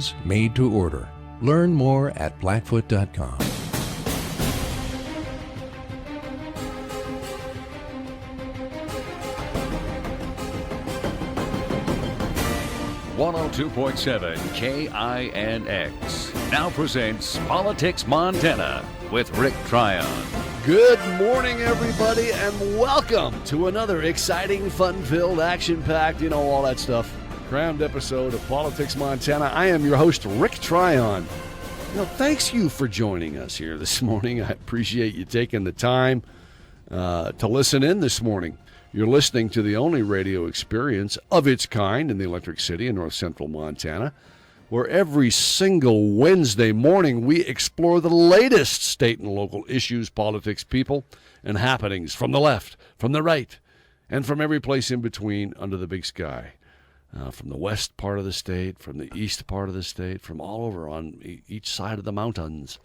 EDMUNDS, made to order. Learn more at Blackfoot.com. .7 KINX now presents Politics Montana with Rick Tryon. Good morning, everybody, and welcome to another exciting, fun-filled, action-packed, all that stuff, crammed episode of Politics Montana. I am your host, Rick Tryon. Thanks you for joining us here this morning. I appreciate you taking the time to listen in this morning. You're listening to the only radio experience of its kind in the Electric City in north central Montana, where every single Wednesday morning we explore the latest state and local issues, politics, people, and happenings from the left, from the right, and from every place in between under the big sky. From the west part of the state, from the east part of the state, from all over on each side of the mountains.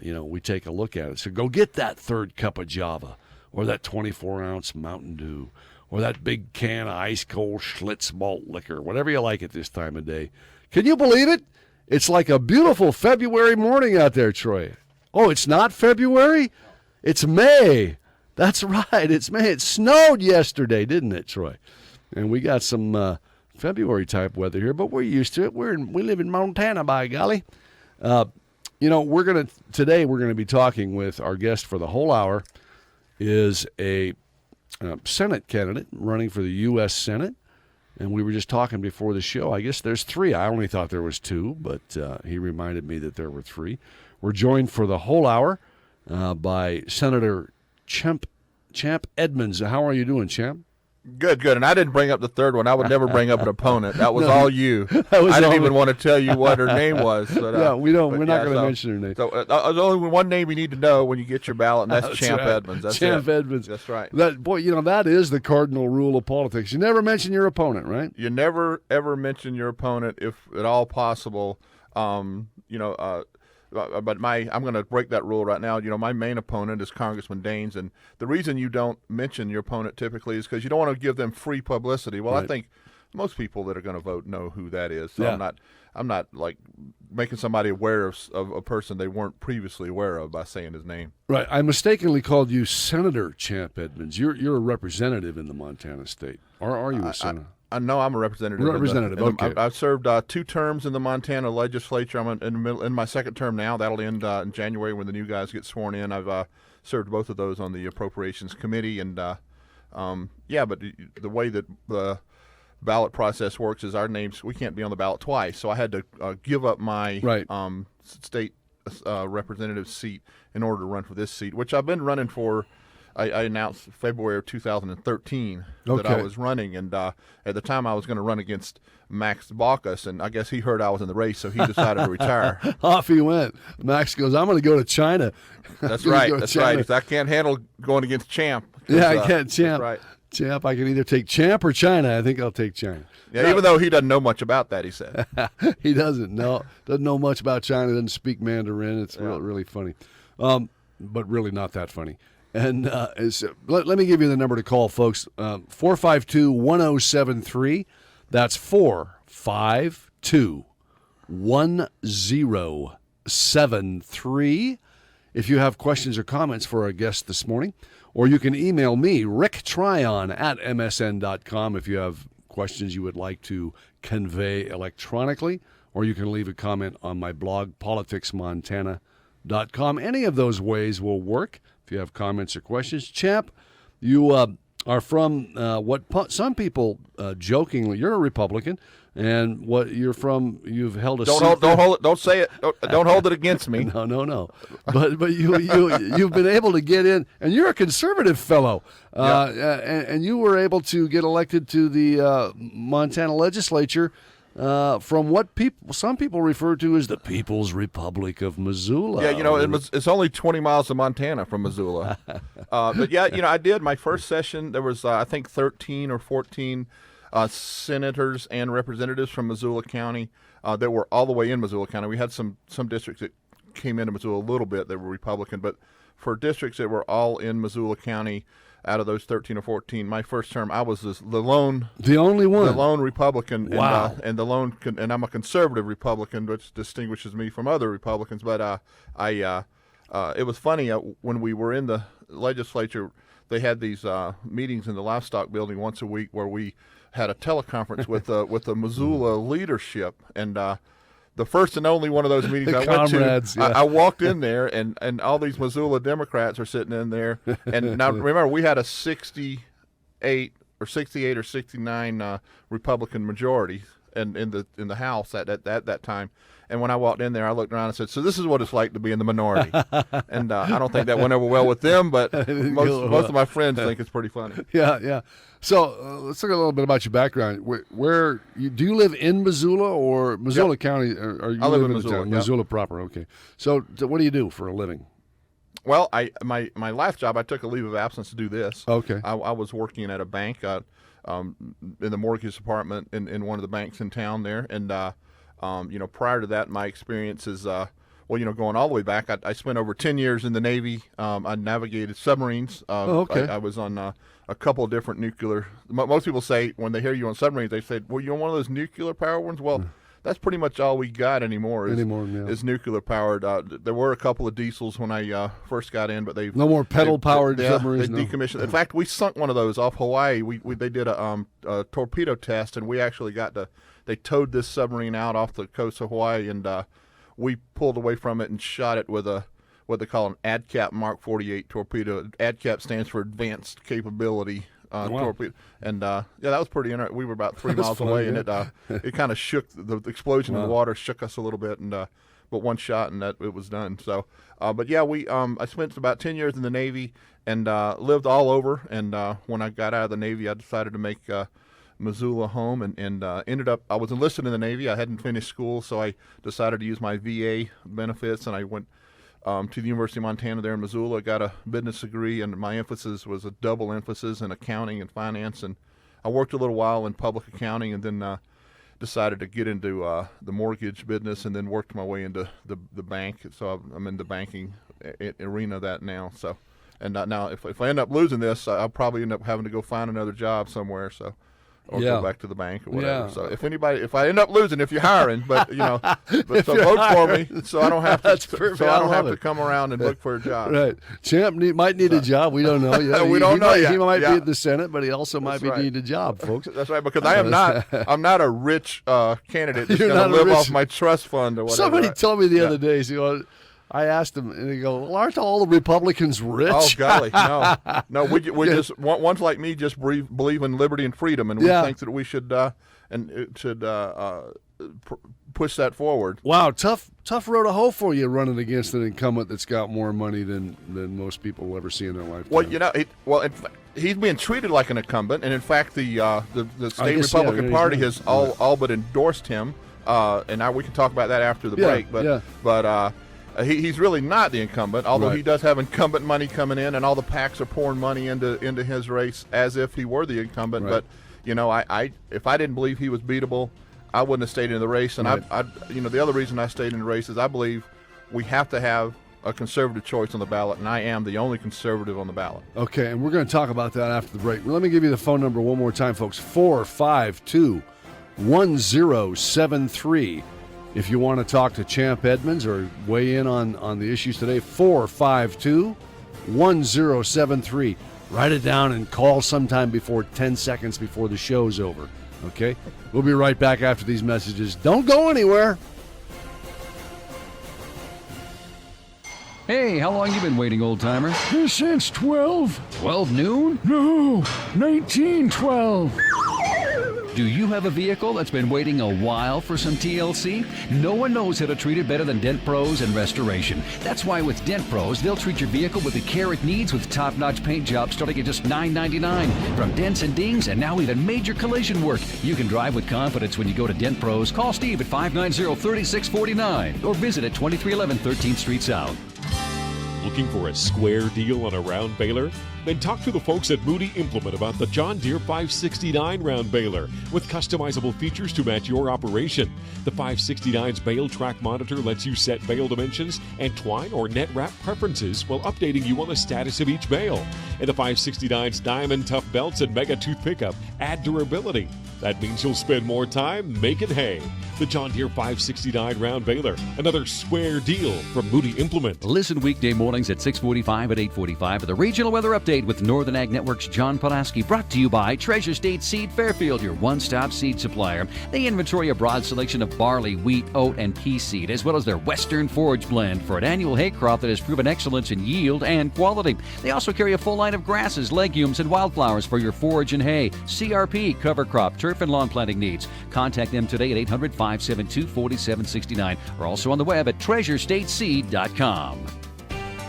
We take a look at it. So go get that third cup of Java, or that 24-ounce Mountain Dew, or that big can of ice-cold Schlitz malt liquor, whatever you like at this time of day. Can you believe it? It's like a beautiful February morning out there, Troy. Oh, it's not February? It's May. That's right, it's May. It snowed yesterday, didn't it, Troy? And we got some February-type weather here, but we're used to it. We live in Montana, by golly. Today we're gonna be talking with our guest for the whole hour. Is a Senate candidate running for the U.S. Senate, and we were just talking before the show. I guess there's three. I only thought there was two, but he reminded me that there were three. We're joined for the whole hour by Senator Champ Edmunds. How are you doing, Champ? Good. And I didn't bring up the third one. I would never bring up an opponent. That was all you. I didn't even want to tell you what her name was. But, we're not going to mention her name. So there's only one name you need to know when you get your ballot, and that's Champ right. Edmunds. That's Champ Edmunds. That's right. That is the cardinal rule of politics. You never mention your opponent, right? You never, ever mention your opponent if at all possible. But I'm going to break that rule right now. My main opponent is Congressman Daines, and the reason you don't mention your opponent typically is because you don't want to give them free publicity. Well, right. I think most people that are going to vote know who that is. So yeah. I'm not like making somebody aware of a person they weren't previously aware of by saying his name. Right. I mistakenly called you Senator Champ Edmunds. You're a representative in the Montana state. Or are you a senator? No, I'm a representative. Okay. I've served 2 terms in the Montana legislature. I'm in my second term now. That'll end in January when the new guys get sworn in. I've served both of those on the Appropriations Committee. And, but the way that the ballot process works is our names, we can't be on the ballot twice. So I had to give up my state representative seat in order to run for this seat, which I've been running for. I announced February of 2013 that I was running, and at the time I was going to run against Max Baucus, and I guess he heard I was in the race, so he decided to retire. Off he went. Max goes, I'm going to go to China. That's right. I can't handle going against Champ. Yeah, I can't. Champ. Right. Champ, I can either take Champ or China. I think I'll take China. Yeah, even though he doesn't know much about that, he said. He doesn't know much about China, doesn't speak Mandarin. It's really funny, but really not that funny. And let me give you the number to call, folks. 452-1073. That's 452-1073. If you have questions or comments for our guest this morning, or you can email me, ricktryon@msn.com, if you have questions you would like to convey electronically, or you can leave a comment on my blog, politicsmontana.com. Any of those ways will work. If you have comments or questions, Champ, you are from some people jokingly, you're a Republican, and what you're from, you've held a seat. Don't say it. Don't hold it against me. No. But you've been able to get in, and you're a conservative fellow, and you were able to get elected to the Montana legislature. From what some people refer to as the People's Republic of Missoula. Yeah, it's only 20 miles to Montana from Missoula. But I did my first session. There was I think 13 or 14 senators and representatives from Missoula County that were all the way in Missoula County. We had some districts that came into Missoula a little bit that were Republican, but for districts that were all in Missoula County, out of those 13 or 14, my first term, I was the lone Republican. Wow. And I'm a conservative Republican, which distinguishes me from other Republicans. But it was funny when we were in the legislature. They had these meetings in the livestock building once a week where we had a teleconference with the Missoula leadership, and the first and only one of those meetings I went to, yeah. I walked in there, and all these Missoula Democrats are sitting in there. And now, remember, we had a 68 or 69 Republican majority in the House at that time. And when I walked in there, I looked around and said, so this is what it's like to be in the minority. And I don't think that went over well with them, but most of my friends think it's pretty funny. Yeah. So let's talk a little bit about your background. Where do you live in Missoula or Missoula County? Or you I live in the Missoula, town? yeah. Missoula proper, okay. So what do you do for a living? Well, my last job, I took a leave of absence to do this. Okay. I was working at a bank in the mortgage department in one of the banks in town there. And, prior to that, my experience is, going all the way back, I spent over 10 years in the Navy. I navigated submarines. Okay. I was on a couple of different nuclear. Most people say when they hear you on submarines, they say, well, you're on one of those nuclear power ones? Well, that's pretty much all we got anymore is nuclear powered. There were a couple of diesels when I first got in, but they've no more pedal powered submarines. They decommissioned. In fact, we sunk one of those off Hawaii. They did a torpedo test, and we actually they towed this submarine out off the coast of Hawaii, and we pulled away from it and shot it with what they call an ADCAP Mark 48 torpedo. ADCAP stands for Advanced Capability torpedo. And that was pretty interesting. We were about 3 miles away, and it kind of shook. The explosion in the water shook us a little bit, and but one shot, and it was done. So, but yeah, I spent about 10 years in the Navy and lived all over. And when I got out of the Navy, I decided to make Missoula home, and ended up. I was enlisted in the Navy. I hadn't finished school, so I decided to use my VA benefits, and I went to the University of Montana there in Missoula. I got a business degree, and my emphasis was a double emphasis in accounting and finance. And I worked a little while in public accounting, and then decided to get into the mortgage business, and then worked my way into the bank. So I'm in the banking arena of that now. So, and now if I end up losing this, I'll probably end up having to go find another job somewhere. So. Or go back to the bank or whatever. Yeah. So if I end up losing, if you're hiring, but vote for me, so I don't have to come around and look for a job. Right, Champ might need a job. We don't know yet. We don't know yet. He might be in the Senate, but he also might need a job, folks. That's right, because I'm not a rich candidate that's going to live off my trust fund or whatever. Somebody told me the other day, I asked him, and they go, well, aren't all the Republicans rich? Oh, golly, no. We just, ones like me just believe in liberty and freedom, and we think that we should push that forward. Wow, tough road to hoe for you running against an incumbent that's got more money than most people will ever see in their lifetime. Well, he's being treated like an incumbent, and in fact, the state Republican Party has all but endorsed him, and now we can talk about that after the break, but he's really not the incumbent, although he does have incumbent money coming in, and all the PACs are pouring money into his race as if he were the incumbent. Right. But if I didn't believe he was beatable, I wouldn't have stayed in the race. And the other reason I stayed in the race is I believe we have to have a conservative choice on the ballot, and I am the only conservative on the ballot. Okay, and we're going to talk about that after the break. Let me give you the phone number one more time, folks: 452-1073. If you want to talk to Champ Edmunds or weigh in on the issues today, 452-1073. Write it down and call sometime before 10 seconds before the show's over. Okay? We'll be right back after these messages. Don't go anywhere. Hey, how long you been waiting, old-timer? Since 12. 12 noon? No, 1912. Do you have a vehicle that's been waiting a while for some TLC? No one knows how to treat it better than Dent Pros and Restoration. That's why with Dent Pros, they'll treat your vehicle with the care it needs with top-notch paint jobs starting at just $9.99. From dents and dings and now even major collision work. You can drive with confidence when you go to Dent Pros. Call Steve at 590-3649 or visit at 2311 13th Street South. Looking for a square deal on a round baler? Then talk to the folks at Moody Implement about the John Deere 569 round baler with customizable features to match your operation. The 569's bale track monitor lets you set bale dimensions and twine or net wrap preferences while updating you on the status of each bale. And the 569's diamond tough belts and mega tooth pickup add durability. That means you'll spend more time making hay. The John Deere 569 round baler, another square deal from Moody Implement. Listen weekday mornings at 6:45 and 8:45 for the Regional Weather Update with Northern Ag Network's John Pulaski, brought to you by Treasure State Seed Fairfield, your one-stop seed supplier. They inventory a broad selection of barley, wheat, oat, and pea seed, as well as their Western Forage blend for an annual hay crop that has proven excellence in yield and quality. They also carry a full line of grasses, legumes, and wildflowers for your forage and hay, CRP, cover crop, turf, and lawn planting needs. Contact them today at 800-572-4769 or also on the web at treasurestateseed.com.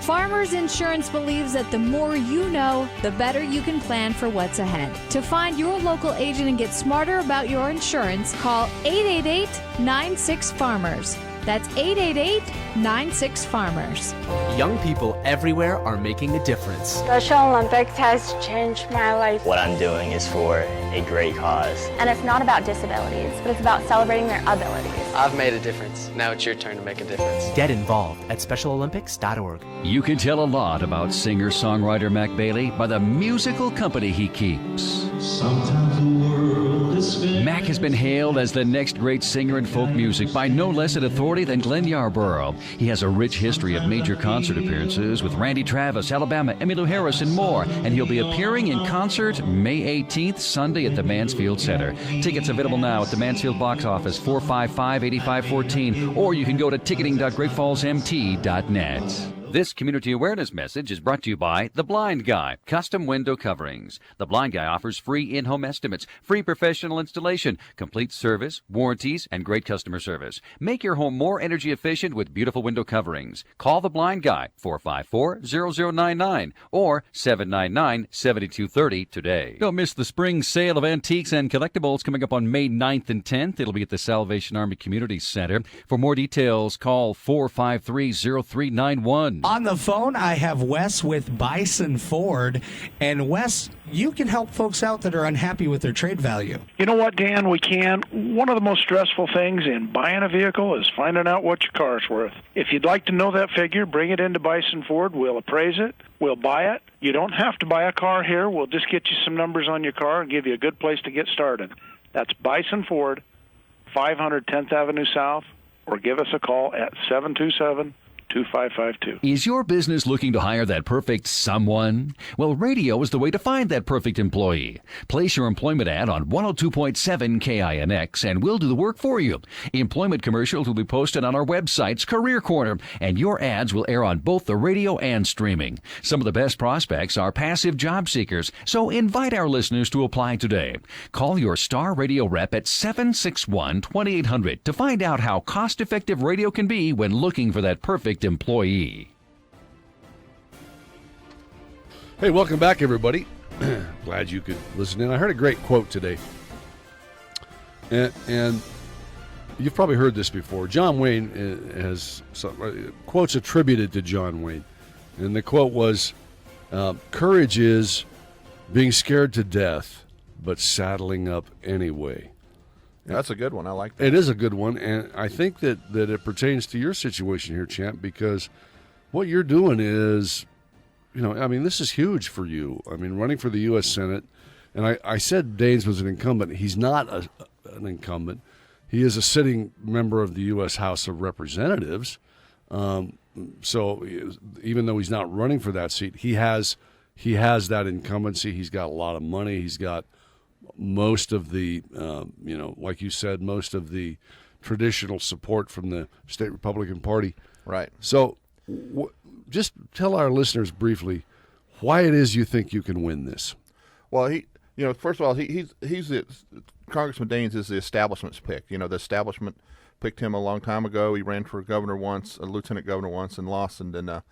Farmers Insurance believes that the more you know, the better you can plan for what's ahead. To find your local agent and get smarter about your insurance, call 888-96-FARMERS. That's 888-96-FARMERS. Young people everywhere are making a difference. Special Olympics has changed my life. What I'm doing is for a great cause. And it's not about disabilities, but it's about celebrating their abilities. I've made a difference. Now it's your turn to make a difference. Get involved at SpecialOlympics.org. You can tell a lot about singer-songwriter Mac Bailey by the musical company he keeps. Sometimes the world is fair. Mac has been hailed as the next great singer in folk music by no less an authority than Glenn Yarborough. He has a rich history of major concert appearances with Randy Travis, Alabama, Emmylou Harris, and more, and he'll be appearing in concert May 18th, Sunday at the Mansfield Center. Tickets available now at the Mansfield box office, 455-8514, or you can go to ticketing.greatfallsmt.net. This community awareness message is brought to you by The Blind Guy, Custom Window Coverings. The Blind Guy offers free in-home estimates, free professional installation, complete service, warranties, and great customer service. Make your home more energy efficient with beautiful window coverings. Call The Blind Guy, 454-0099 or 799-7230 today. Don't miss the spring sale of antiques and collectibles coming up on May 9th and 10th. It'll be at the Salvation Army Community Center. For more details, call 453-0391. On the phone, I have Wes with Bison Ford. And Wes, you can help folks out that are unhappy with their trade value. You know what, Dan? We can. One of the most stressful things in buying a vehicle is finding out what your car's worth. If you'd like to know that figure, bring it into Bison Ford. We'll appraise it. We'll buy it. You don't have to buy a car here. We'll just get you some numbers on your car and give you a good place to get started. That's Bison Ford, 500 10th Avenue South, or give us a call at 727-2552. Is your business looking to hire that perfect someone? Well, radio is the way to find that perfect employee. Place your employment ad on 102.7 KINX and we'll do the work for you. Employment commercials will be posted on our website's Career Corner, and your ads will air on both the radio and streaming. Some of the best prospects are passive job seekers, so invite our listeners to apply today. Call your Star Radio rep at 761-2800 to find out how cost-effective radio can be when looking for that perfect employee. Hey, welcome back, everybody. Glad you could listen in. I heard a great quote today, and you've probably heard this before. John Wayne has some quotes attributed to John Wayne, and the quote was, "Courage is being scared to death, but saddling up anyway." That's a good one. I like that. It is a good one, and I think that it pertains to your situation here, Champ, because what you're doing is, this is huge for you. I mean, running for the U.S. Senate, and I said Daines was an incumbent. He's not an incumbent. He is a sitting member of the U.S. House of Representatives. So even though he's not running for that seat, he has that incumbency. He's got a lot of money. He's got most of the, like you said, most of the traditional support from the state Republican Party. Right. So just tell our listeners briefly why it is you think you can win this. Well, first of all, he's Congressman Daines is the establishment's pick. The establishment picked him a long time ago. He ran for governor once, a lieutenant governor once, and lost, and then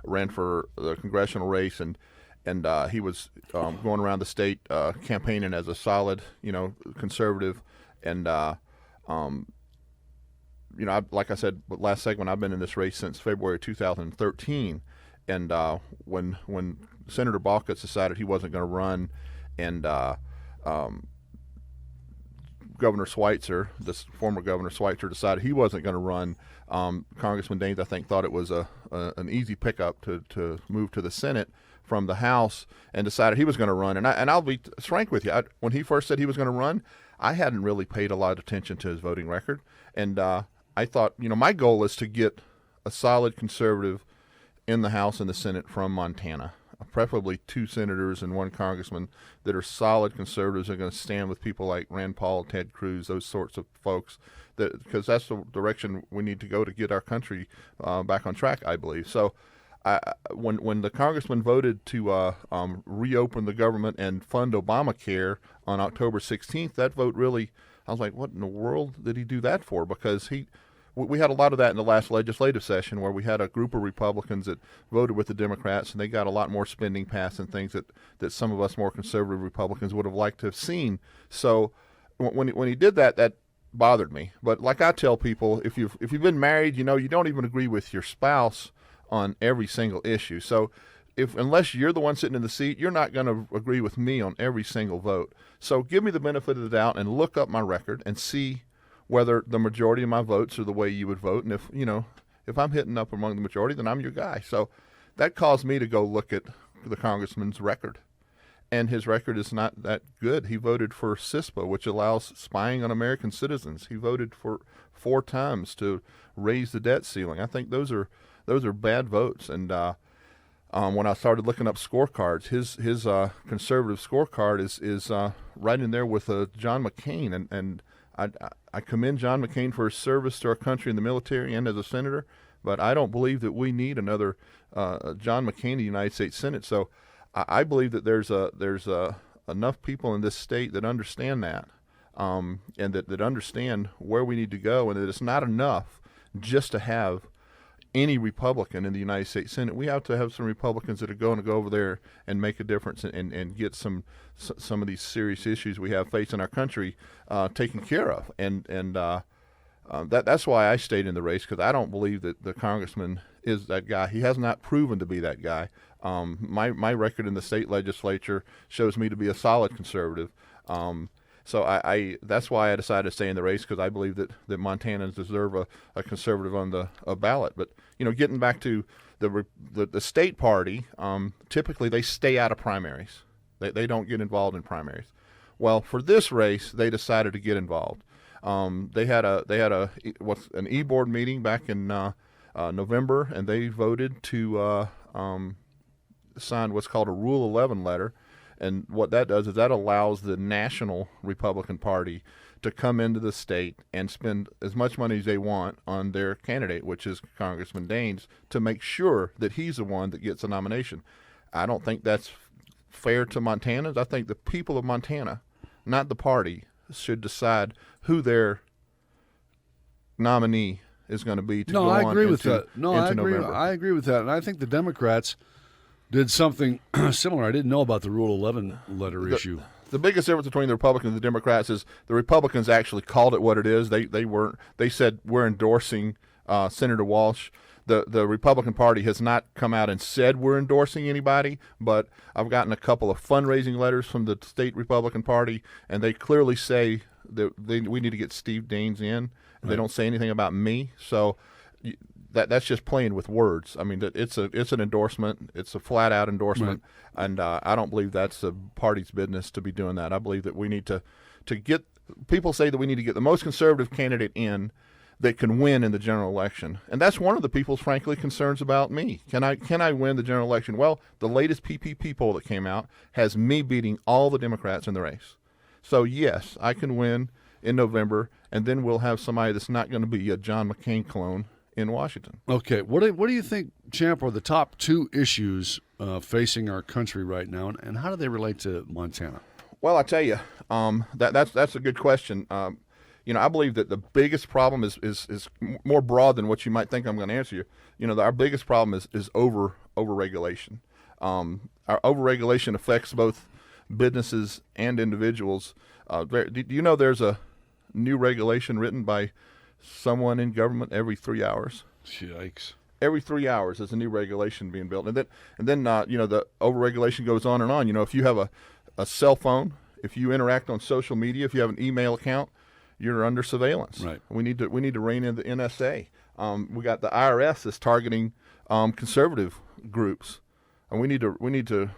ran for the congressional race, and he was going around the state campaigning as a solid, conservative. And, like I said last segment, I've been in this race since February 2013. And when Senator Balkitz decided he wasn't going to run, and Governor Schweitzer, this former Governor Schweitzer, decided he wasn't going to run, Congressman Daines, I think, thought it was an easy pickup to move to the Senate from the House, and decided he was going to run. And I'll be frank with you, when he first said he was going to run, I hadn't really paid a lot of attention to his voting record. And I thought, my goal is to get a solid conservative in the House and the Senate from Montana, preferably 2 senators and 1 congressman that are solid conservatives, are going to stand with people like Rand Paul, Ted Cruz, those sorts of folks, because that's the direction we need to go to get our country back on track, I believe. So when the congressman voted to reopen the government and fund Obamacare on October 16th, that vote really, I was like, what in the world did he do that for? Because we had a lot of that in the last legislative session, where we had a group of Republicans that voted with the Democrats, and they got a lot more spending passed and things that some of us more conservative Republicans would have liked to have seen. So when he did that, that bothered me. But like I tell people, if you've been married, you don't even agree with your spouse on every single issue. So unless you're the one sitting in the seat, you're not going to agree with me on every single vote. So give me the benefit of the doubt and look up my record and see whether the majority of my votes are the way you would vote. And if I'm hitting up among the majority, then I'm your guy. So that caused me to go look at the congressman's record. And his record is not that good. He voted for CISPA, which allows spying on American citizens. He voted for 4 times to raise the debt ceiling. I think those are bad votes. And when I started looking up scorecards, his conservative scorecard is right in there with John McCain. And I commend John McCain for his service to our country in the military and as a senator, but I don't believe that we need another John McCain in the United States Senate. So I believe that there's enough people in this state that understand that, and that understand where we need to go, and that it's not enough just to have any Republican in the United States Senate. We have to have some Republicans that are going to go over there and make a difference and get some of these serious issues we have facing our country taken care of. And that's why I stayed in the race, because I don't believe that the congressman is that guy. He has not proven to be that guy. My record in the state legislature shows me to be a solid conservative. So that's why I decided to stay in the race, because I believe that Montanans deserve a conservative on the ballot. But getting back to the state party, typically they stay out of primaries. They don't get involved in primaries. Well, for this race, they decided to get involved. They had an e-board meeting back in November, and they voted to sign what's called a Rule 11 letter. And what that does is that allows the national Republican Party to come into the state and spend as much money as they want on their candidate, which is Congressman Daines, to make sure that he's the one that gets a nomination. I don't think that's fair to Montanans. I think the people of Montana, not the party, should decide who their nominee is going to be to go on I agree with that. November. I agree with that. And I think the Democrats did something similar. I didn't know about the Rule 11 letter issue. The biggest difference between the Republicans and the Democrats is the Republicans actually called it what it is. They said we're endorsing Senator Walsh. The Republican Party has not come out and said we're endorsing anybody, but I've gotten a couple of fundraising letters from the state Republican Party, and they clearly say that we need to get Steve Daines in. Right. They don't say anything about me, so that's just playing with words. I mean, it's an endorsement. It's a flat out endorsement, right. And I don't believe that's the party's business to be doing that. I believe that we need to get. People say that we need to get the most conservative candidate in that can win in the general election, and that's one of the people's frankly concerns about me. Can I win the general election? Well, the latest PPP poll that came out has me beating all the Democrats in the race. So yes, I can win in November, and then we'll have somebody that's not going to be a John McCain clone in Washington. Okay, what do you think, Champ, are the top 2 issues facing our country right now, and how do they relate to Montana? Well, I tell you, that's a good question. I believe that the biggest problem is more broad than what you might think I'm going to answer you. Our biggest problem is overregulation. Our overregulation affects both businesses and individuals. Do you know there's a new regulation written by someone in government every 3 hours? Yikes. every 3 hours there's a new regulation being built. And then the overregulation goes on and on. If you have a cell phone, if you interact on social media, if you have an email account, you're under surveillance. Right. We need to rein in the NSA. We got the IRS that's targeting conservative groups, and we need to.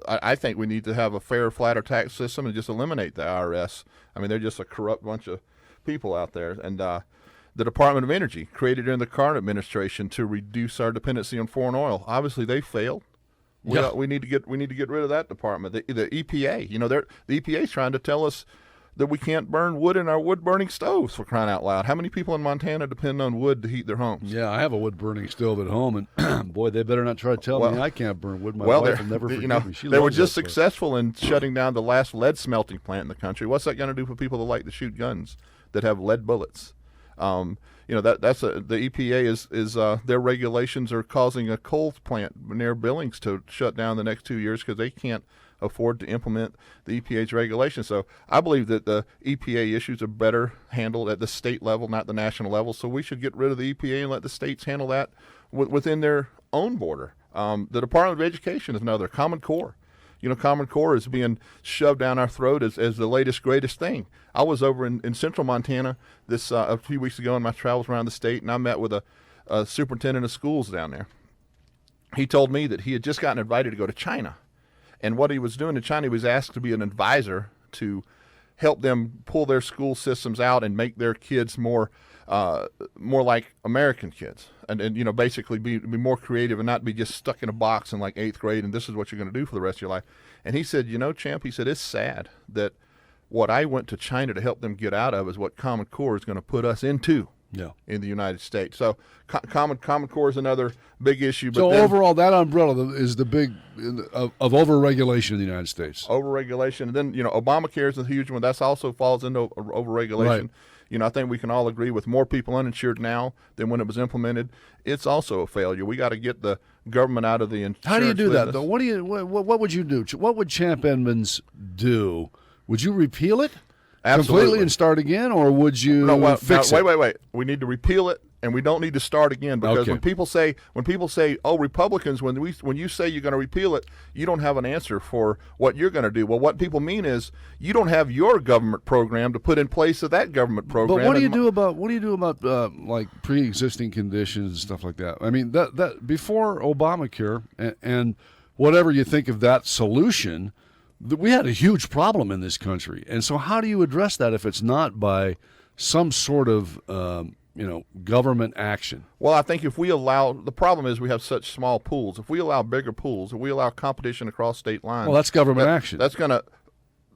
I think we need to have a fair, flatter tax system and just eliminate the IRS. I mean, they're just a corrupt bunch of people out there. And the Department of Energy, created during the Carter administration to reduce our dependency on foreign oil. Obviously, they failed. We need to get rid of that department. The EPA, the EPA is trying to tell us that we can't burn wood in our wood-burning stoves, for crying out loud. How many people in Montana depend on wood to heat their homes? Yeah, I have a wood-burning stove at home, and boy, they better not try to tell me I can't burn wood. My wife will never forgive me. They were just successful in shutting down the last lead smelting plant in the country. What's that going to do for people that like to shoot guns that have lead bullets? The EPA is their regulations are causing a coal plant near Billings to shut down the next 2 years because they can't afford to implement the EPA's regulations. So I believe that the EPA issues are better handled at the state level, not the national level. So we should get rid of the EPA and let the states handle that within their own border. The Department of Education is another. Common Core. Common Core is being shoved down our throat as the latest, greatest thing. I was over in central Montana a few weeks ago in my travels around the state, and I met with a superintendent of schools down there. He told me that he had just gotten invited to go to China. And what he was doing in China, he was asked to be an advisor to help them pull their school systems out and make their kids more like American kids, and basically be more creative and not be just stuck in a box in like 8th grade and this is what you're going to do for the rest of your life. And he said, Champ, he said, it's sad that what I went to China to help them get out of is what Common Core is going to put us into. Yeah. In the United States. So Common Core is another big issue. But so overall, that umbrella is the big of overregulation in the United States. Overregulation. And then, Obamacare is a huge one. That also falls into overregulation. Right. I think we can all agree with more people uninsured now than when it was implemented. It's also a failure. We got to get the government out of the insurance How do you do business. that, though? What would you do? What would Champ Edmunds do? Would you repeal it? Absolutely. Completely and start again, or would you fix it? Wait. We need to repeal it, and we don't need to start again because when people say, "Oh, Republicans," when you say you're going to repeal it, you don't have an answer for what you're going to do. Well, what people mean is you don't have your government program to put in place of that government program. But what do you do about like pre-existing conditions and stuff like that? I mean, that before Obamacare and whatever you think of that solution. We had a huge problem in this country, and so how do you address that if it's not by some sort of government action? Well, I think if we allow, the problem is we have such small pools. If we allow bigger pools, if we allow competition across state lines, well, that's government action. That's going to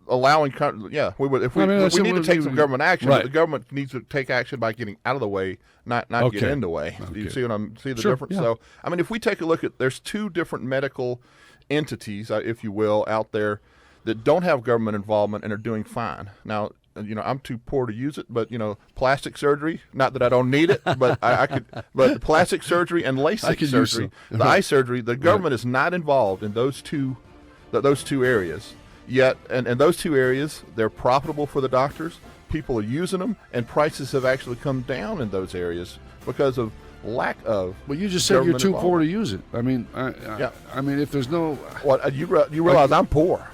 we would. If we need to take some government action, right. But the government needs to take action by getting out of the way, not get in the way. Okay. You see the Sure, difference? yeah. So, I mean, if we take a look at, there's two different medical entities, if you will, out there that don't have government involvement and are doing fine. Now, I'm too poor to use it, but plastic surgery. Not that I don't need it, but I could. But plastic surgery and LASIK surgery, the eye surgery, the government is not involved in those two areas yet. And those two areas, they're profitable for the doctors. People are using them, and prices have actually come down in those areas because of lack of. Well, you just said you're too poor to use it. I mean, I mean, if there's no. Well, you realize I'm poor.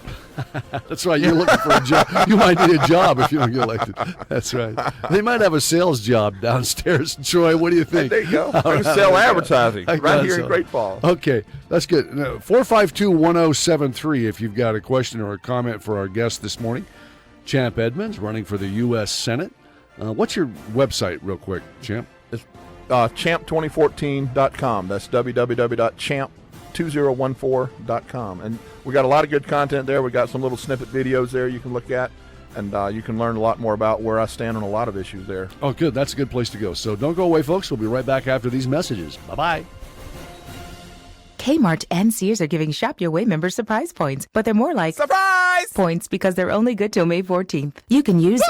That's right. You're looking for a job. You might need a job if you don't get elected. That's right. They might have a sales job downstairs. Troy, what do you think? There you go. I can sell advertising right here in Great Falls. Okay, that's good. 452-1073 if you've got a question or a comment for our guest this morning. Champ Edmunds, running for the U.S. Senate. What's your website, real quick, Champ? It's champ2014.com. That's www.champ2014.com. And we got a lot of good content there. We got some little snippet videos there you can look at, and you can learn a lot more about where I stand on a lot of issues there. Oh, good. That's a good place to go. So don't go away, folks. We'll be right back after these messages. Bye-bye. Kmart and Sears are giving Shop Your Way members surprise points, but they're more like surprise points because they're only good till May 14th. You can use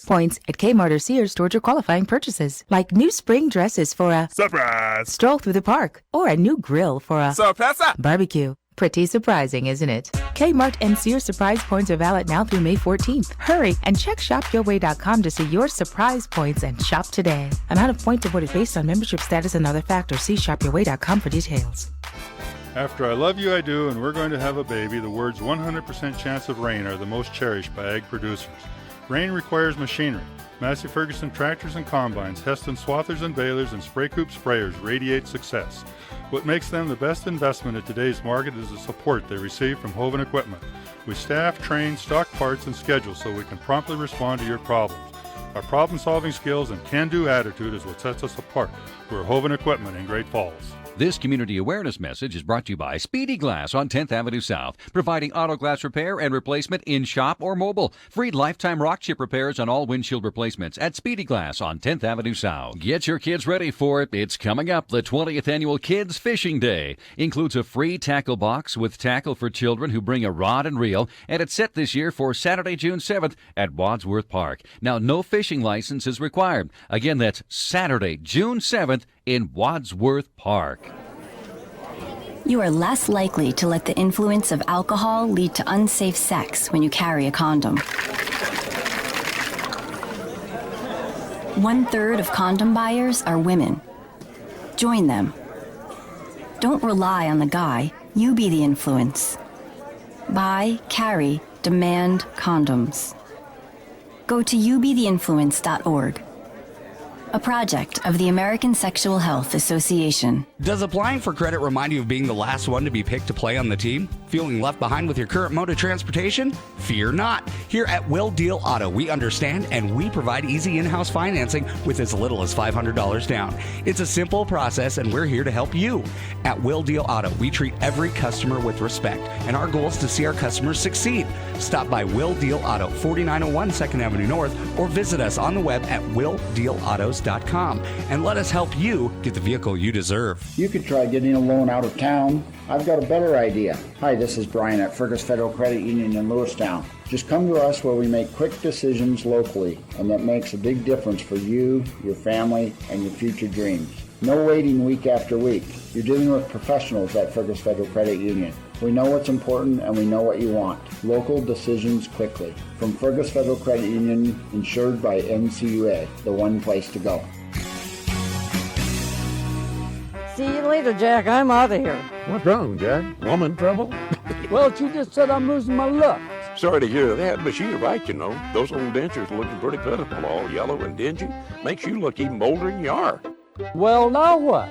points at Kmart or Sears towards your qualifying purchases, like new spring dresses for a surprise stroll through the park, or a new grill for a surprise barbecue. Pretty surprising, isn't it? Kmart and Sears Surprise Points are valid now through May 14th. Hurry and check shopyourway.com to see your surprise points and shop today. Amount of points awarded based on membership status and other factors. See shopyourway.com for details. After I love you, I do, and we're going to have a baby, the words 100% chance of rain are the most cherished by ag producers. Rain requires machinery. Massey Ferguson tractors and combines, Heston swathers and balers, and Spray Coupe sprayers radiate success. What makes them the best investment in today's market is the support they receive from Hoven Equipment. We staff, train, stock parts, and schedule so we can promptly respond to your problems. Our problem-solving skills and can-do attitude is what sets us apart. We're Hoven Equipment in Great Falls. This community awareness message is brought to you by Speedy Glass on 10th Avenue South, providing auto glass repair and replacement in shop or mobile. Free lifetime rock chip repairs on all windshield replacements at Speedy Glass on 10th Avenue South. Get your kids ready for it. It's coming up. The 20th Annual Kids Fishing Day includes a free tackle box with tackle for children who bring a rod and reel, and it's set this year for Saturday, June 7th at Wadsworth Park. Now, no fishing license is required. Again, that's Saturday, June 7th in Wadsworth Park. You are less likely to let the influence of alcohol lead to unsafe sex when you carry a condom. 1/3 of condom buyers are women. Join them. Don't rely on the guy. You be the influence. Buy, carry, demand condoms. Go to youbeitheinfluence.org. A project of the American Sexual Health Association. Does applying for credit remind you of being the last one to be picked to play on the team? Feeling left behind with your current mode of transportation? Fear not. Here at Will Deal Auto, we understand and we provide easy in-house financing with as little as $500 down. It's a simple process and we're here to help you. At Will Deal Auto, we treat every customer with respect and our goal is to see our customers succeed. Stop by Will Deal Auto, 4901 2nd Avenue North, or visit us on the web at willdealautos.com and let us help you get the vehicle you deserve. You could try getting a loan out of town. I've got a better idea. Hi, this is Brian at Fergus Federal Credit Union in Lewistown. Just come to us where we make quick decisions locally, and that makes a big difference for you, your family, and your future dreams. No waiting week after week. You're dealing with professionals at Fergus Federal Credit Union. We know what's important and we know what you want. Local decisions quickly. From Fergus Federal Credit Union, insured by NCUA, the one place to go. See you later, Jack. I'm out of here. What's wrong, Jack? Woman trouble? Well, you just said I'm losing my luck. Sorry to hear that, but you're right, you know. Those old dentures are looking pretty pitiful, all yellow and dingy. Makes you look even older than you are. Well, now what?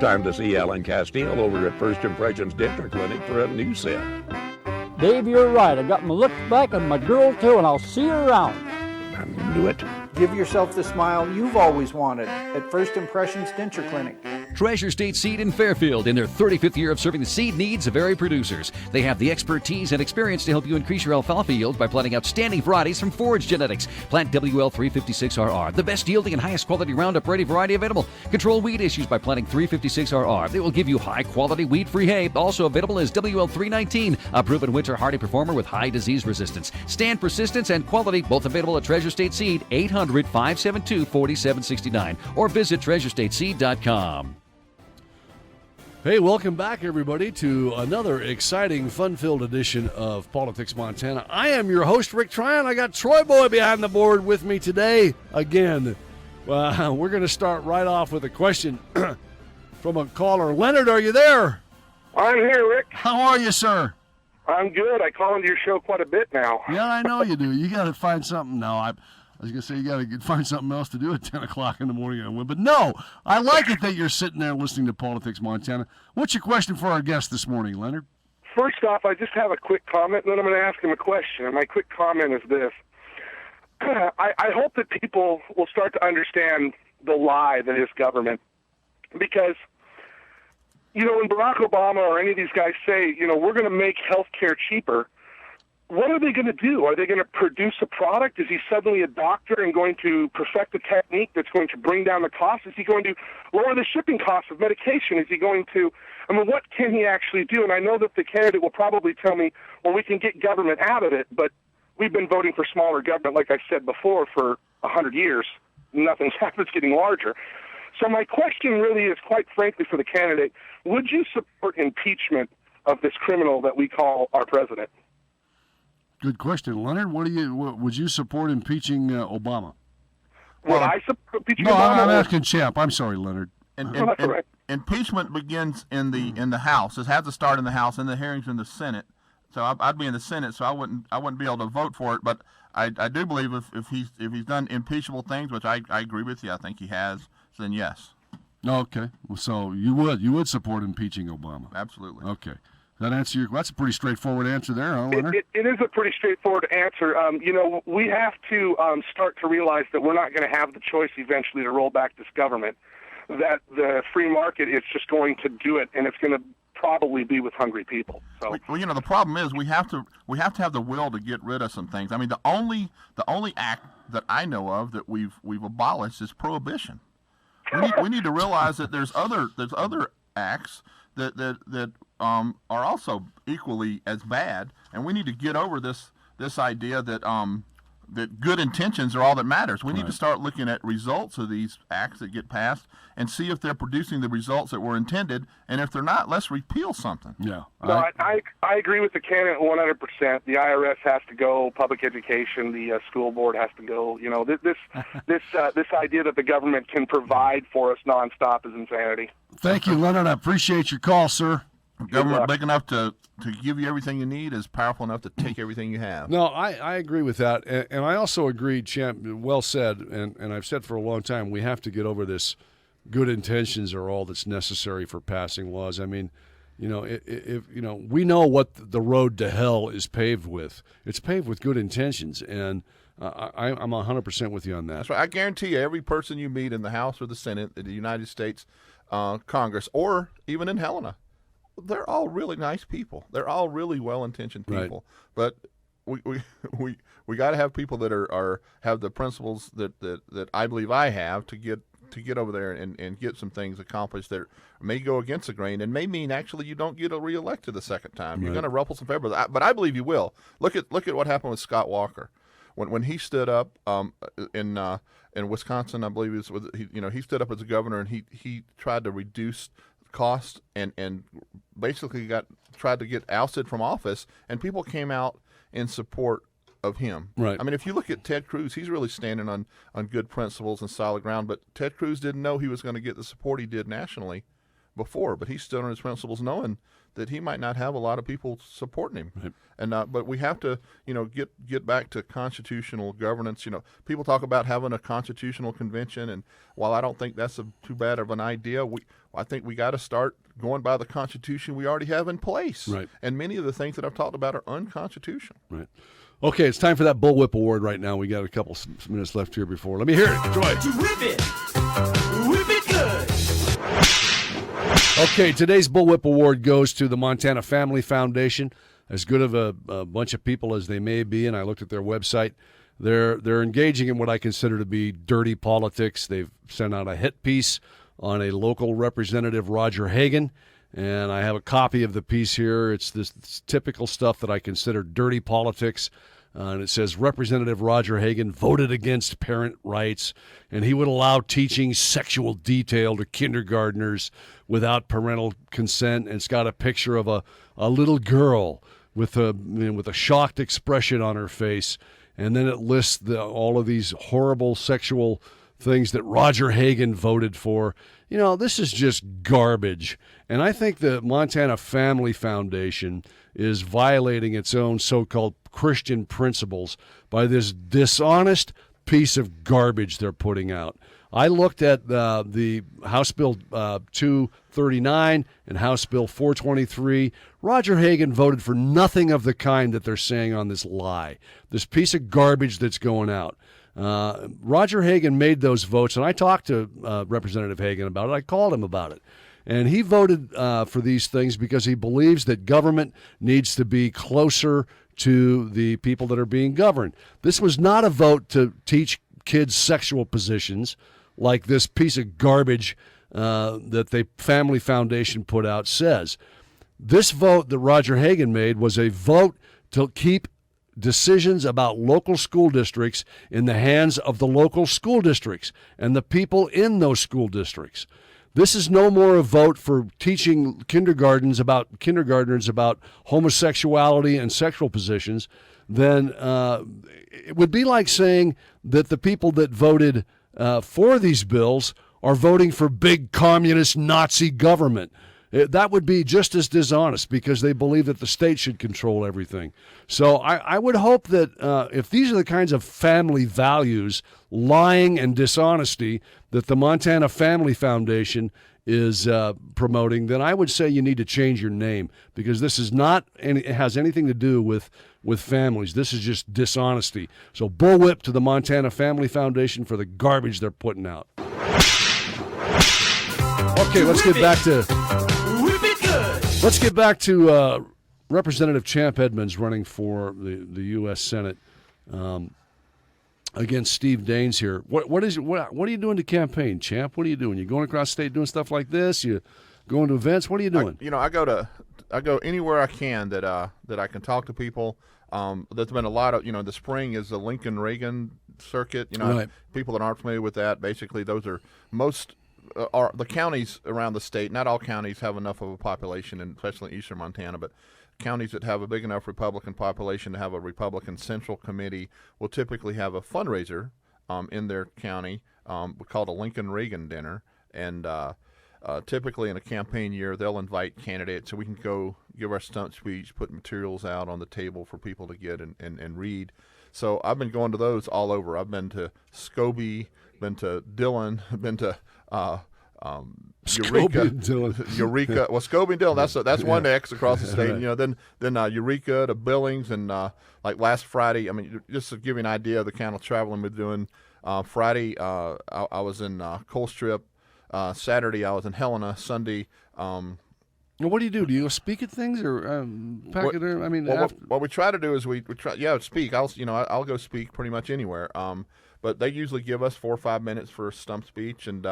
Time to see Alan Castile over at First Impressions Dental Clinic for a new set. Dave, you're right. I got my looks back and my girl, too, and I'll see you around. I knew it. Give yourself the smile you've always wanted at First Impressions Denture Clinic. Treasure State Seed in Fairfield in their 35th year of serving the seed needs of area producers. They have the expertise and experience to help you increase your alfalfa yields by planting outstanding varieties from Forage Genetics. Plant WL356RR, the best yielding and highest quality Roundup Ready variety available. Control weed issues by planting 356RR. They will give you high quality weed-free hay. Also available is WL319, a proven winter hardy performer with high disease resistance. Stand persistence and quality, both available at Treasure State Seed, 800-572-4769, or visit treasurestateseed.com. Hey, welcome back, everybody, to another exciting, fun-filled edition of Politics Montana. I am your host, Rick Tryon. I got Troy Boy behind the board with me today again. We're going to start right off with a question from a caller. Leonard, are you there? I'm here, Rick. How are you, sir? I'm good. I call into your show quite a bit now. Yeah, I know you do. You got to find something now. I was going to say you got to find something else to do at 10 o'clock in the morning. But no, I like it that you're sitting there listening to Politics Montana. What's your question for our guest this morning, Leonard? First off, I just have a quick comment, and then I'm going to ask him a question. And my quick comment is this. I hope that people will start to understand the lie that is government. Because, you know, when Barack Obama or any of these guys say, you know, we're going to make health care cheaper, what are they going to do? Are they going to produce a product? Is he suddenly a doctor and going to perfect a technique that's going to bring down the cost? Is he going to lower the shipping costs of medication? Is he going to, I mean, what can he actually do? And I know that the candidate will probably tell me, well, we can get government out of it, but we've been voting for smaller government, like I said before, for 100 years. Nothing's happened. It's getting larger. So my question really is, quite frankly, for the candidate, would you support impeachment of this criminal that we call our president. Good question, Leonard. Would you support impeaching Obama? Would I support impeaching No, Obama? I'm asking Champ. I'm sorry, Leonard. Impeachment begins in the House. It has to start in the House, and the hearings in the Senate. So I'd be in the Senate, so I wouldn't be able to vote for it. But I do believe if he's done impeachable things, which I agree with you, I think he has, then yes. Okay, so you would support impeaching Obama? Absolutely. Okay. That answer that's a pretty straightforward answer there, huh, Leonard? It is a pretty straightforward answer. We have to start to realize that we're not going to have the choice eventually to roll back this government, that the free market is just going to do it, and it's going to probably be with hungry people. So, well, the problem is we have to have the will to get rid of some things. I mean, the only act that I know of that we've abolished is prohibition. We need to realize that there's other acts that are also equally as bad, and we need to get over this idea that that good intentions are all that matters. We need to start looking at results of these acts that get passed and see if they're producing the results that were intended, and if they're not, let's repeal something. Yeah. No, I agree with the candidate 100%. The IRS has to go. Public education, the school board has to go. This idea that the government can provide for us nonstop is insanity. Thank you, Leonard. I appreciate your call, sir. Government big enough to give you everything you need is powerful enough to take everything you have. No, I agree with that. And I also agree, Champ, well said, and I've said for a long time, we have to get over this good intentions are all that's necessary for passing laws. I mean, if we know what the road to hell is paved with. It's paved with good intentions, and I'm 100% with you on that. That's right. I guarantee you, every person you meet in the House or the Senate, in the United States Congress, or even in Helena, they're all really nice people. They're all really well-intentioned people. Right. But we got to have people that have the principles that I believe I have to get over there and get some things accomplished that may go against the grain and may mean actually you don't get reelected the second time. Right. You're going to ruffle some feathers, but I believe you will. Look at what happened with Scott Walker when he stood up in Wisconsin. I believe he stood up as a governor and he tried to reduce cost and basically tried to get ousted from office, and people came out in support of him. Right. I mean, if you look at Ted Cruz, he's really standing on good principles and solid ground, but Ted Cruz didn't know he was going to get the support he did nationally before, but he stood on his principles knowing that he might not have a lot of people supporting him. Right. And but we have to, get back to constitutional governance. People talk about having a constitutional convention, and while I don't think that's too bad of an idea, I think we got to start going by the Constitution we already have in place. Right. And many of the things that I've talked about are unconstitutional. Right. Okay, it's time for that Bullwhip Award right now. We got a couple minutes left here before. Let me hear it, Troy. Whip it. Whip it good. Okay, today's Bullwhip Award goes to the Montana Family Foundation. As good of a bunch of people as they may be, and I looked at their website, they're engaging in what I consider to be dirty politics. They've sent out a hit piece on a local representative, Roger Hagan, and I have a copy of the piece here. It's this typical stuff that I consider dirty politics. And it says Representative Roger Hagan voted against parent rights, and he would allow teaching sexual detail to kindergartners without parental consent. And it's got a picture of a little girl with a shocked expression on her face, and then it lists all of these horrible sexual things that Roger Hagan voted for. This is just garbage. And I think the Montana Family Foundation is violating its own so-called Christian principles by this dishonest piece of garbage they're putting out. I looked at the House Bill 239 and House Bill 423. Roger Hagan voted for nothing of the kind that they're saying on this lie, this piece of garbage that's going out. Roger Hagan made those votes, and I talked to Representative Hagan about it. I called him about it. And he voted for these things because he believes that government needs to be closer to the people that are being governed. This was not a vote to teach kids sexual positions like this piece of garbage that the Family Foundation put out says. This vote that Roger Hagan made was a vote to keep decisions about local school districts in the hands of the local school districts and the people in those school districts. This is no more a vote for teaching kindergartners about homosexuality and sexual positions than it would be like saying that the people that voted for these bills are voting for big communist Nazi government. That would be just as dishonest because they believe that the state should control everything. So I would hope that if these are the kinds of family values, lying and dishonesty, that the Montana Family Foundation is promoting, then I would say you need to change your name because this is not it has anything to do with families. This is just dishonesty. So bullwhip to the Montana Family Foundation for the garbage they're putting out. Okay, let's get back to Representative Champ Edmunds running for the U.S. Senate against Steve Daines here. What are you doing to campaign, Champ? What are you doing? You going across state doing stuff like this? You going to events? What are you doing? I go anywhere I can that I can talk to people. There's been a lot of the spring is the Lincoln Reagan circuit. Right. People that aren't familiar with that, basically those are most. Are the counties around the state. Not all counties have enough of a population, and especially in eastern Montana, but counties that have a big enough Republican population to have a Republican Central Committee will typically have a fundraiser in their county called a Lincoln Reagan dinner. And typically in a campaign year, they'll invite candidates so we can go give our stump speech, put materials out on the table for people to get and read. So I've been going to those all over. I've been to Scobie, been to Dillon, been to Eureka. Eureka. Well, Scobie and Dillon, that's one X across the state. Right. Then Eureka to Billings, and like last Friday. I mean, just to give you an idea of the kind of traveling we're doing. Friday, I was in Colstrip. Saturday, I was in Helena. Sunday. What do you do? Do you go speak at things or pack it in? I mean, what we try to do is we try. Yeah, speak. I'll go speak pretty much anywhere. But they usually give us 4 or 5 minutes for a stump speech, and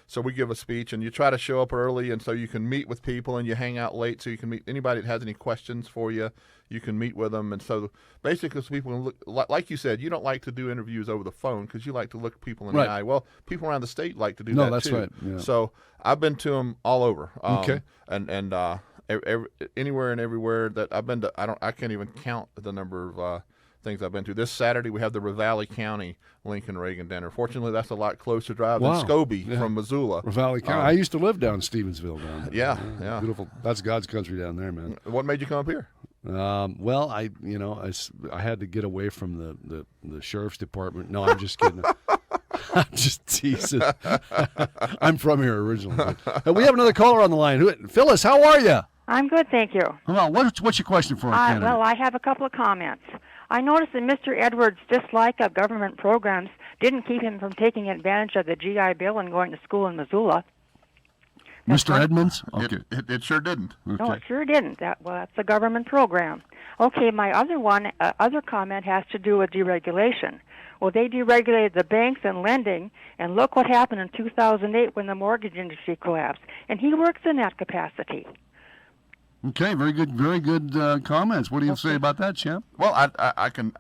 so we give a speech, and you try to show up early, and so you can meet with people, and you hang out late, so you can meet anybody that has any questions for you. You can meet with them, and so basically, so people can look. Like you said, you don't like to do interviews over the phone because you like to look people in the eye. Well, people around the state like to do that too. No, that's right. Yeah. So I've been to them all over. Okay. And anywhere and everywhere that I've been to, I can't even count the number of things I've been to. This Saturday we have the Ravalli County Lincoln Reagan dinner. Fortunately, that's a lot closer drive than Scobie from Missoula. Ravalli County. I used to live down in Stevensville down there. Yeah. Beautiful. That's God's country down there, man. What made you come up here? Well, I had to get away from the sheriff's department. No, I'm just kidding. I'm just teasing. I'm from here originally. We have another caller on the line. Phyllis, how are you? I'm good, thank you. Well, what's your question for us? Well, I have a couple of comments. I noticed that Mr. Edwards' dislike of government programs didn't keep him from taking advantage of the GI Bill and going to school in Missoula. Mr. Edmunds? Okay. It sure didn't. Okay. No, it sure didn't. That's a government program. Okay, my other comment has to do with deregulation. Well, they deregulated the banks and lending, and look what happened in 2008 when the mortgage industry collapsed. And he works in that capacity. Okay, very good comments. What do you say about that, Champ? Well, I can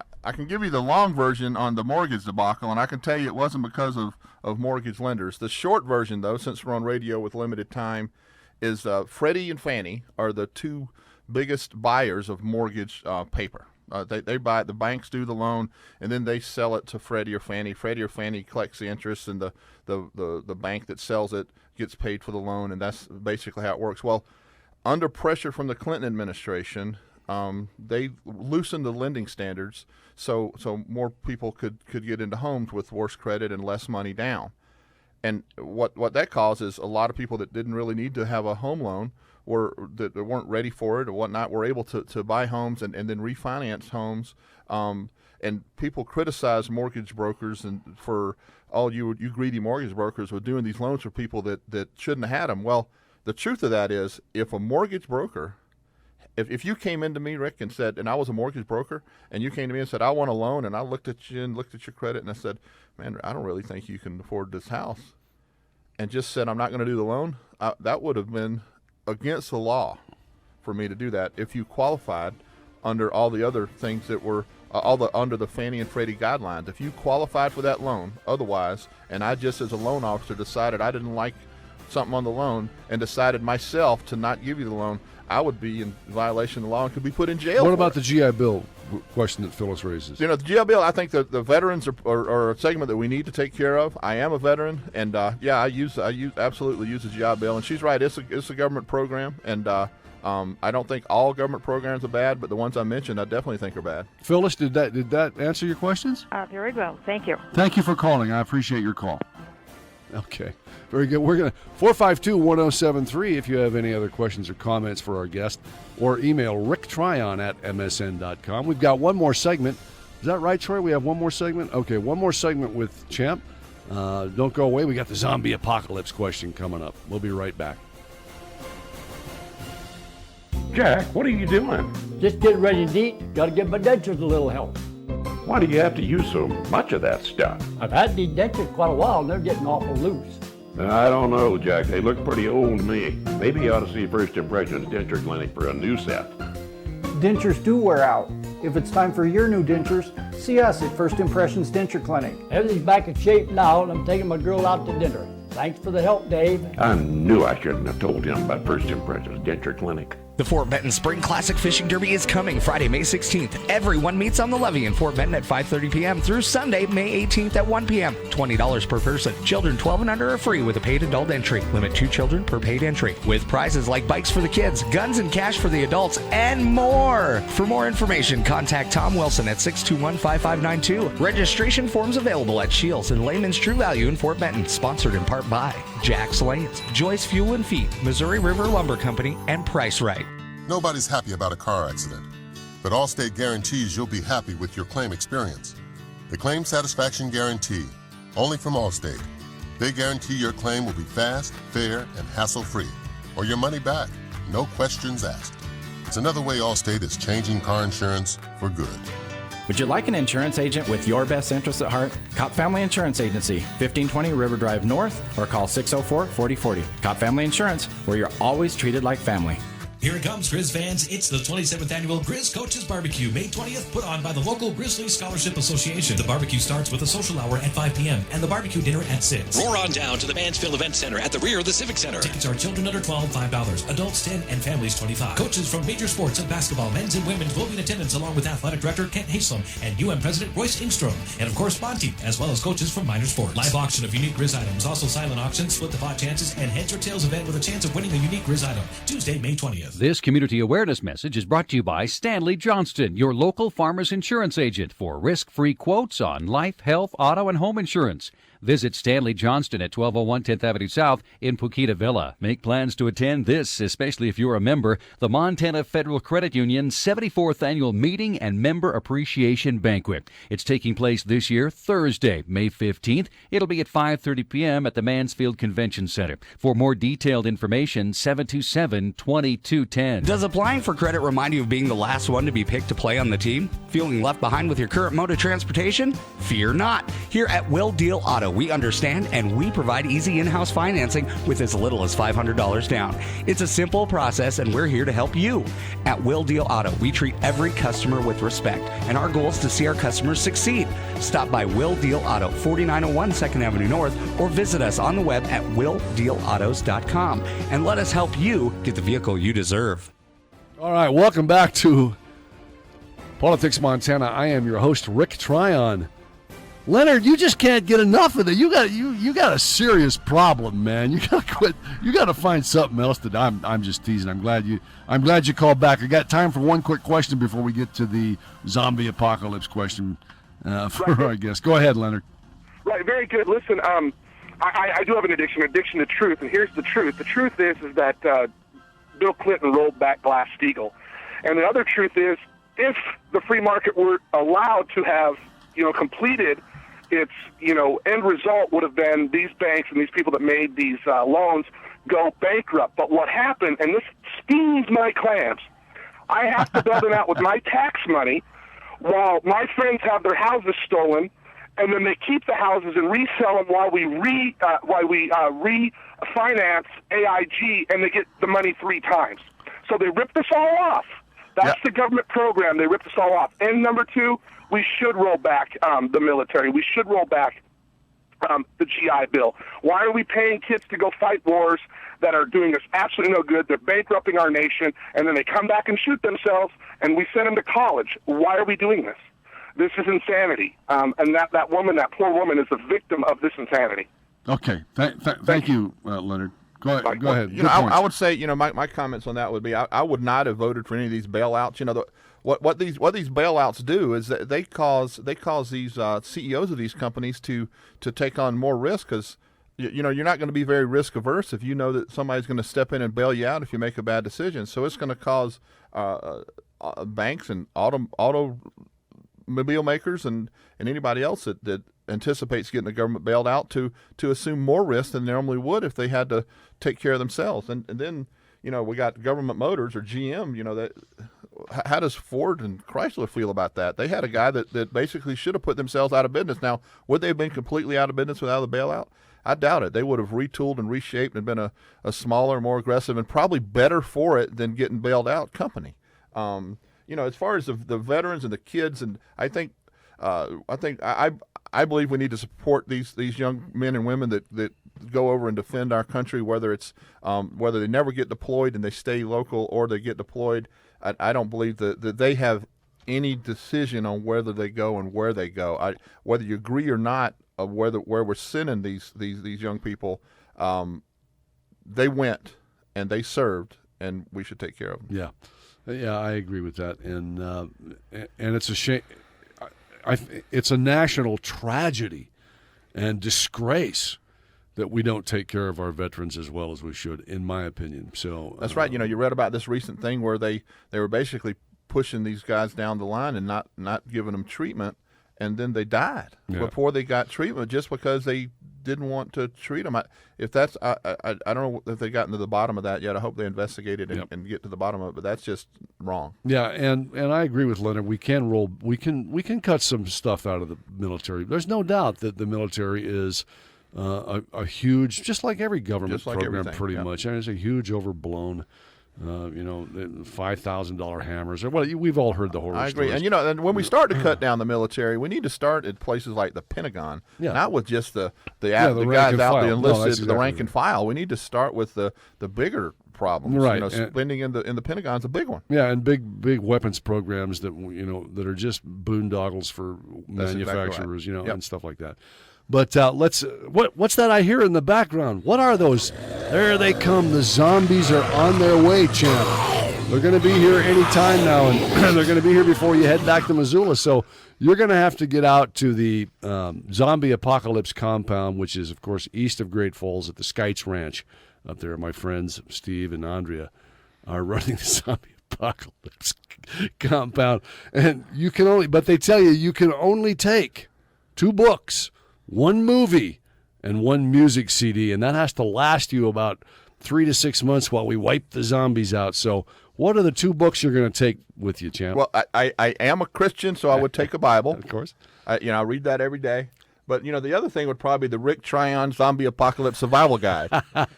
give you the long version on the mortgage debacle, and I can tell you it wasn't because of mortgage lenders. The short version, though, since we're on radio with limited time, is Freddie and Fannie are the two biggest buyers of mortgage paper. They buy it, the banks do the loan, and then they sell it to Freddie or Fannie. Freddie or Fannie collects the interest, and the bank that sells it gets paid for the loan, and that's basically how it works. Well, under pressure from the Clinton administration, they loosened the lending standards so more people could get into homes with worse credit and less money down. And what that caused is a lot of people that didn't really need to have a home loan that weren't ready for it or whatnot were able to buy homes and then refinance homes. And people criticize mortgage brokers and for you greedy mortgage brokers were doing these loans for people that shouldn't have had them. Well, the truth of that is, if a mortgage broker, if you came into me, Rick, and said, and I was a mortgage broker, and you came to me and said, I want a loan, and I looked at you and looked at your credit, and I said, man, I don't really think you can afford this house, and just said, I'm not going to do the loan, that would have been against the law for me to do that if you qualified under all the other things that were under the Fannie and Freddie guidelines. If you qualified for that loan otherwise, and I just as a loan officer decided I didn't like something on the loan and decided myself to not give you the loan, I would be in violation of the law and could be put in jail. What about the GI Bill question that Phyllis raises? The GI Bill, I think the veterans are a segment that we need to take care of. I am a veteran, and I absolutely use the GI Bill. And she's right; it's a government program, and I don't think all government programs are bad, but the ones I mentioned, I definitely think are bad. Phyllis, did that answer your questions? Very well. Thank you. Thank you for calling. I appreciate your call. Okay, very good. We're going to 452-1073 if you have any other questions or comments for our guest, or email ricktryon@msn.com. We've got one more segment. Is that right, Troy? We have one more segment? Okay, one more segment with Champ. Don't go away. We got the zombie apocalypse question coming up. We'll be right back. Jack, what are you doing? Just getting ready to eat. Got to give my dentures a little help. Why do you have to use so much of that stuff? I've had these dentures quite a while, and they're getting awful loose. I don't know, Jack. They look pretty old to me. Maybe you ought to see First Impressions Denture Clinic for a new set. Dentures do wear out. If it's time for your new dentures, see us at First Impressions Denture Clinic. Everything's back in shape now, and I'm taking my girl out to dinner. Thanks for the help, Dave. I knew I shouldn't have told him about First Impressions Denture Clinic. The Fort Benton Spring Classic Fishing Derby is coming Friday, May 16th. Everyone meets on the levee in Fort Benton at 5:30 p.m. through Sunday, May 18th at 1 p.m. $20 per person. Children 12 and under are free with a paid adult entry. Limit 2 children per paid entry. With prizes like bikes for the kids, guns and cash for the adults, and more. For more information, contact Tom Wilson at 621-5592. Registration forms available at Shields and Layman's True Value in Fort Benton. Sponsored in part by Jack's Lanes, Joyce Fuel and Feed, Missouri River Lumber Company, and Price Right. Nobody's happy about a car accident, but Allstate guarantees you'll be happy with your claim experience. The Claim Satisfaction Guarantee, only from Allstate. They guarantee your claim will be fast, fair, and hassle-free, or your money back, no questions asked. It's another way Allstate is changing car insurance for good. Would you like an insurance agent with your best interests at heart? Copp Family Insurance Agency, 1520 River Drive North, or call 604-4040. Copp Family Insurance, where you're always treated like family. Here it comes, Grizz fans. It's the 27th annual Grizz Coaches Barbecue, May 20th, put on by the local Grizzly Scholarship Association. The barbecue starts with a social hour at 5 p.m. and the barbecue dinner at 6. Roar on down to the Mansfield Event Center at the rear of the Civic Center. Tickets are children under 12, $5, adults 10, and families 25. Coaches from major sports of basketball, men's and women's will be in attendance, along with Athletic Director Kent Haslam and UM President Royce Ingstrom, and of course Monty, as well as coaches from minor sports. Live auction of unique Grizz items, also silent auction, split the pot chances, and heads or tails event with a chance of winning a unique Grizz item. Tuesday, May 20th. This community awareness message is brought to you by Stanley Johnston, your local farmers insurance agent, for risk-free quotes on life, health, auto, and home insurance. Visit Stanley Johnston at 1201 10th Avenue South in Pukita Villa. Make plans to attend this, especially if you're a member, the Montana Federal Credit Union's 74th Annual Meeting and Member Appreciation Banquet. It's taking place this year, Thursday, May 15th. It'll be at 5:30 p.m. at the Mansfield Convention Center. For more detailed information, 727-2210. Does applying for credit remind you of being the last one to be picked to play on the team? Feeling left behind with your current mode of transportation? Fear not. Here at Will Deal Auto, we understand and we provide easy in-house financing with as little as $500 down. It's a simple process and we're here to help you. At Will Deal Auto, we treat every customer with respect and our goal is to see our customers succeed. Stop by Will Deal Auto, 4901 2nd Avenue North, or visit us on the web at willdealautos.com and let us help you get the vehicle you deserve. All right, welcome back to Politics Montana. I am your host, Rick Tryon. Leonard, you just can't get enough of it. You got a serious problem, man. You got to quit. You got to find something else to do. I'm just teasing. I'm glad you called back. I got time for one quick question before we get to the zombie apocalypse question for our guest. Go ahead, Leonard. Right, very good. Listen, I do have an addiction to truth, and here's the truth. The truth is that Bill Clinton rolled back Glass-Steagall, and the other truth is if the free market were allowed to have completed its, end result would have been these banks and these people that made these loans go bankrupt. But what happened, and this steams my clams, I have to bail them out with my tax money while my friends have their houses stolen, and then they keep the houses and resell them while we refinance AIG, and they get the money 3 times. So they ripped us all off. That's the government program. They ripped us all off. And number 2, we should roll back the military. We should roll back the GI Bill? Why are we paying kids to go fight wars that are doing us absolutely no good? They're bankrupting our nation, and then they come back and shoot themselves, and we send them to college. Why are we doing this? This is insanity. And that woman, that poor woman, is the victim of this insanity. Okay. Thank you, Leonard. Go ahead. You know, I would say, you know, my comments on that would be, I would not have voted for any of these bailouts. You know, what these bailouts do is that they cause these CEOs of these companies to take on more risk, because you know, you're not going to be very risk averse if you know that somebody's going to step in and bail you out if you make a bad decision. So it's going to cause banks and automobile makers and anybody else that anticipates getting the government bailed out to assume more risk than they normally would if they had to take care of themselves. And then, you know, we got Government Motors or GM. You know, that how does Ford and Chrysler feel about that? They had a guy that basically should have put themselves out of business. Now, would they have been completely out of business without the bailout? I doubt it. They would have retooled and reshaped and been a smaller, more aggressive, and probably better for it than getting bailed out company. You know, as far as the veterans and the kids, and I believe we need to support these young men and women that go over and defend our country, whether it's whether they never get deployed and they stay local or they get deployed. I don't believe that they have any decision on whether they go and where they go. Whether you agree or not of where we're sending these young people, they went and they served, and we should take care of them. Yeah, I agree with that, and it's a shame. It's a national tragedy and disgrace that we don't take care of our veterans as well as we should, in my opinion. So that's right. You know, you read about this recent thing where they were basically pushing these guys down the line and not giving them treatment, and then they died before they got treatment just because they didn't want to treat them. I don't know if they've gotten to the bottom of that yet. I hope they investigate it and get to the bottom of it, but that's just wrong. Yeah, and I agree with Leonard. We can cut some stuff out of the military. There's no doubt that the military is a huge, just like every government program, pretty much. And it's a huge overblown. You know, $5,000 hammers, or what? We've all heard the horror I agree, stories. and you know, and when we start to cut down the military, we need to start at places like the Pentagon, not with just the guys out, the enlisted, the rank and file. We need to start with the bigger problems. Right, you know, spending in the Pentagon's a big one. Yeah, and big weapons programs that that are just boondoggles for manufacturers, exactly right. You know, and stuff like that. But what's that I hear in the background? What are those? There they come. The zombies are on their way, champ. They're going to be here any time now, and they're going to be here before you head back to Missoula. So you're going to have to get out to the Zombie Apocalypse compound, which is, of course, east of Great Falls at the Skites Ranch. Up there, my friends Steve and Andrea are running the Zombie Apocalypse compound. And but they tell you can only take 2 books, 1 movie, and 1 music CD, and that has to last you about 3 to 6 months while we wipe the zombies out. So what are the 2 books you're going to take with you, champ? Well, I am a Christian, so I would take a Bible. Of course. I read that every day. But, you know, the other thing would probably be the Rick Tryon Zombie Apocalypse Survival Guide.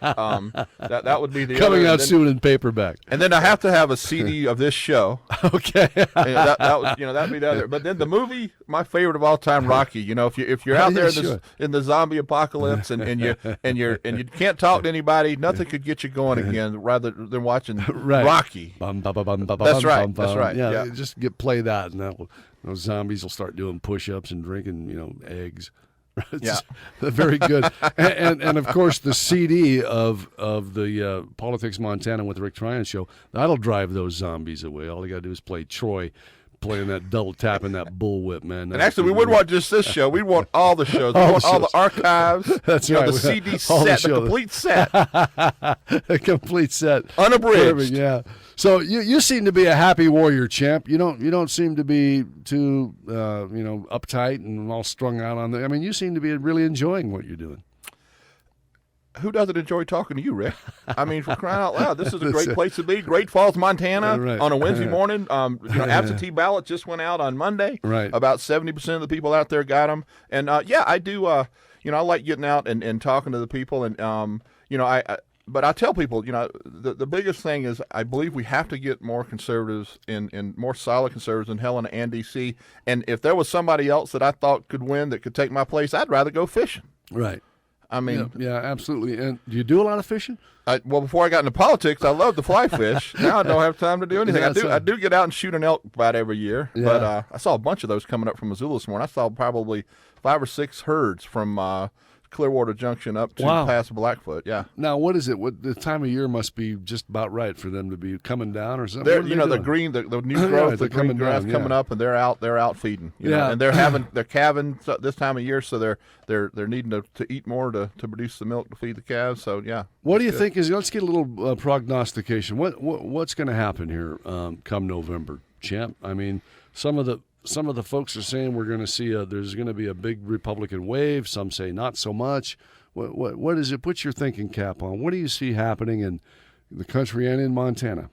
That would be the coming out soon in paperback. And then I have to have a CD of this show. Okay. That'd be the other. But then the movie, my favorite of all time, Rocky. You know, if you're out there in the zombie apocalypse and you can't talk to anybody, nothing could get you going again rather than watching Rocky. That's right. That's right. Yeah. Just play that, and those zombies will start doing push-ups and drinking, eggs. Very good. And of course, the CD of the Politics Montana with Rick Tryon show, that'll drive those zombies away. All you got to do is play Troy playing that double tap and that bullwhip, man. And actually, we wouldn't want just this show. We'd want all the shows. We want all the archives. That's right. The CD set, the complete set. The complete set. Unabridged. Perfect, yeah. So you seem to be a happy warrior, champ. You don't seem to be too uptight and all strung out on the. I mean, you seem to be really enjoying what you're doing. Who doesn't enjoy talking to you, Rick? I mean, for crying out loud, this is a great place to be. Great Falls, Montana, on a Wednesday morning. Absentee ballot just went out on Monday. Right. About 70% of the people out there got them. And I do. I like getting out and talking to the people. And But I tell people, the biggest thing is I believe we have to get more conservatives and more solid conservatives in Helena and D.C. And if there was somebody else that I thought could win that could take my place, I'd rather go fishing. Right. I mean, yeah, absolutely. And do you do a lot of fishing? Well, before I got into politics, I loved to fly fish. Now I don't have time to do anything. I do get out and shoot an elk about every year. Yeah. But I saw a bunch of those coming up from Missoula this morning. I saw probably 5 or 6 herds from Clearwater Junction up to past Blackfoot. Yeah. Now, what is it? What the time of year must be just about right for them to be coming down or something. They're, the green, the new growth, the green grass coming up, and they're out feeding. You know? And they're calving this time of year, so they're needing to eat more to produce the milk to feed the calves. So yeah. What do you think is? Let's get a little prognostication. What's going to happen here come November, Champ? I mean, some of the folks are saying we're going to see there's going to be a big Republican wave. Some say not so much. What is it? Put your thinking cap on. What do you see happening in the country and in Montana?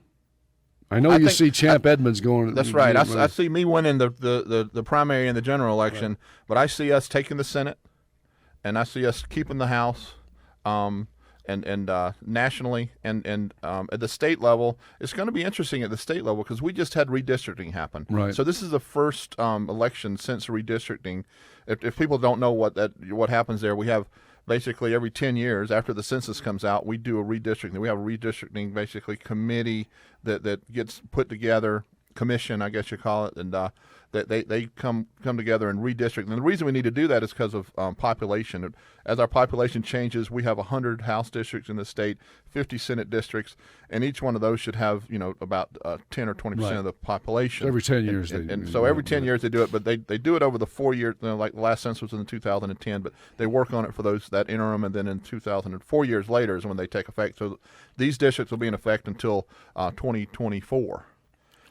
I know you see Champ Edmunds going. That's right. I see me winning the primary and the general election, but I see us taking the Senate, and I see us keeping the House. And nationally and at the state level, it's going to be interesting at the state level because we just had redistricting happen. Right. So this is the first election since redistricting. If people don't know what happens there, we have basically every 10 years after the census comes out, we do a redistricting. We have a redistricting basically committee that gets put together, commission I guess you call it, and they come together and redistrict. And the reason we need to do that is because of population. As our population changes, we have 100 House districts in the state, 50 Senate districts, and each one of those should have about 10 or 20% of the population. So every 10 years, every 10 years they do it, but they do it over the 4 years. Like the last census was in 2010, but they work on it for that interim, and then in 2004 years later is when they take effect. So these districts will be in effect until 2024.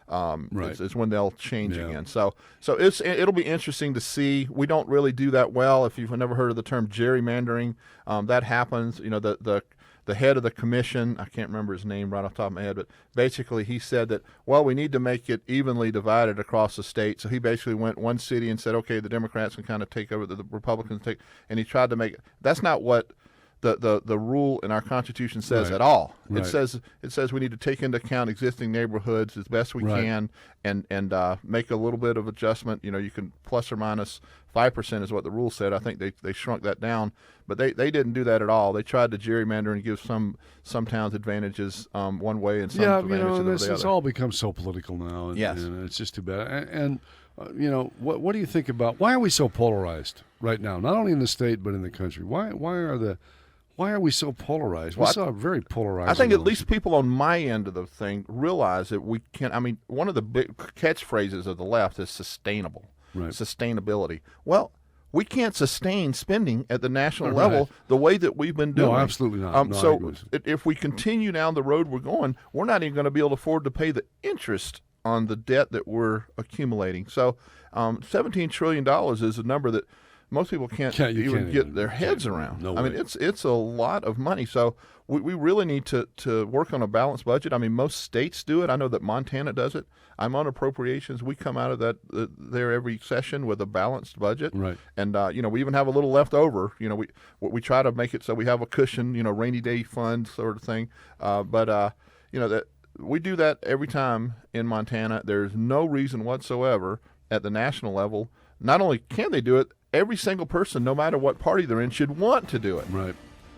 Is when they'll change again. So it'll be interesting to see. We don't really do that well. If you've never heard of the term gerrymandering, that happens. The head of the commission, I can't remember his name right off the top of my head, but basically he said that, we need to make it evenly divided across the state. So he basically went one city and said, okay, the Democrats can kind of take over, the Republicans take, and he tried to make it. That's not what the rule in our Constitution says at all. It says we need to take into account existing neighborhoods as best we can and make a little bit of adjustment. You can plus or minus 5% is what the rule said. I think they shrunk that down, but they didn't do that at all. They tried to gerrymander and give some towns advantages one way and some advantages the other. It's all become so political now. And it's just too bad. And what do you think about why are we so polarized right now? Not only in the state but in the country. Why are we so polarized? We saw a very polarized. I think at least people on my end of the thing realize that we can. I mean, one of the big catchphrases of the left is sustainable, sustainability. Well, we can't sustain spending at the national level the way that we've been doing. No, absolutely not. So if we continue down the road we're going, we're not even going to be able to afford to pay the interest on the debt that we're accumulating. So $17 trillion is a number that most people can't even get their heads around. No I mean, it's a lot of money. So we really need to work on a balanced budget. I mean, most states do it. I know that Montana does it. I'm on appropriations. We come out of that there every session with a balanced budget. Right. And, we even have a little left over. We try to make it so we have a cushion, rainy day fund sort of thing. But we do that every time in Montana. There's no reason whatsoever at the national level. Not only can they do it, every single person, no matter what party they're in, should want to do it. Right.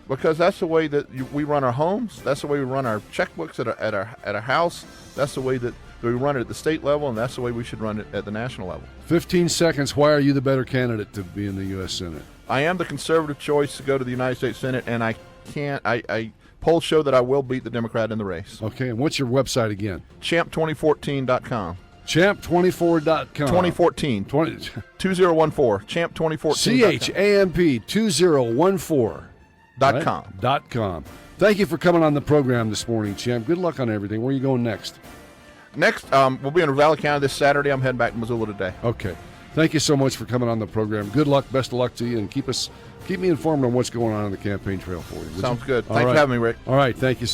Because that's the way that we run our homes. That's the way we run our checkbooks at our house. That's the way that we run it at the state level, and that's the way we should run it at the national level. 15 seconds. Why are you the better candidate to be in the U.S. Senate? I am the conservative choice to go to the United States Senate, and I polls show that I will beat the Democrat in the race. Okay, and what's your website again? Champ2014.com. Champ24.com. 2014. 2014. Champ2014. CHAMP2014.com. Thank you for coming on the program this morning, Champ. Good luck on everything. Where are you going next? Next, we'll be in Valley County this Saturday. I'm heading back to Missoula today. Okay. Thank you so much for coming on the program. Good luck, best of luck to you, and keep me informed on what's going on the campaign trail for you. Sounds good. Thanks for having me, Rick. All right, thank you.